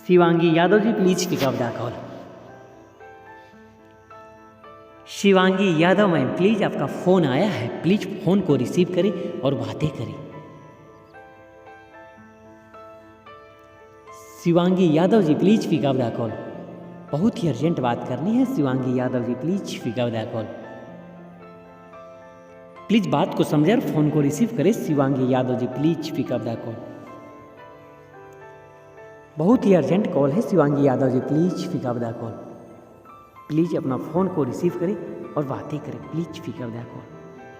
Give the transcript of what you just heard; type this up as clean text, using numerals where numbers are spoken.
Shivangi Yadav ji please pick up the call. Shivangi Yadav ma'am please आपका phone आया है, प्लीज फोन को रिसीव करें और बातें करें। Shivangi Yadav ji please pick up the call. बहुत ही अर्जेंट बात करनी है Shivangi Yadav ji please pick up the call. Please बात को समझे और फोन को रिसीव करें Shivangi Yadav ji please pick up the call. बहुत ही अर्जेंट कॉल है Shivangi Yadav ji please pick up the call. Please अपना फोन को रिसीव करें और बातें करें, please pick up the call.